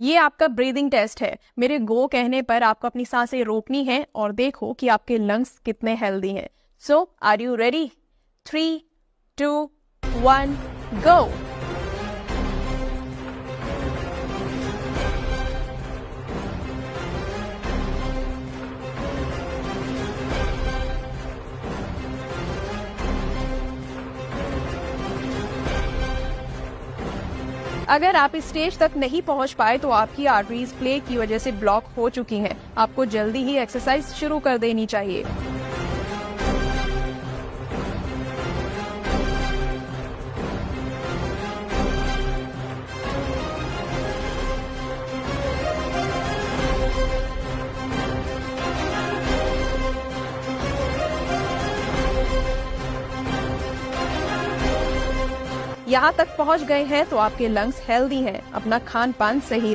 ये आपका breathing test है। मेरे गो कहने पर आपको अपनी सांसें रोकनी है और देखो कि आपके लंग्स कितने हेल्दी हैं। सो आर यू रेडी? 3, 2, 1, गो। अगर आप इस स्टेज तक नहीं पहुंच पाए तो आपकी आर्टरीज प्लेग की वजह से ब्लॉक हो चुकी हैं। आपको जल्दी ही एक्सरसाइज शुरू कर देनी चाहिए। यहाँ तक पहुंच गए हैं तो आपके लंग्स हेल्दी हैं। अपना खान पान सही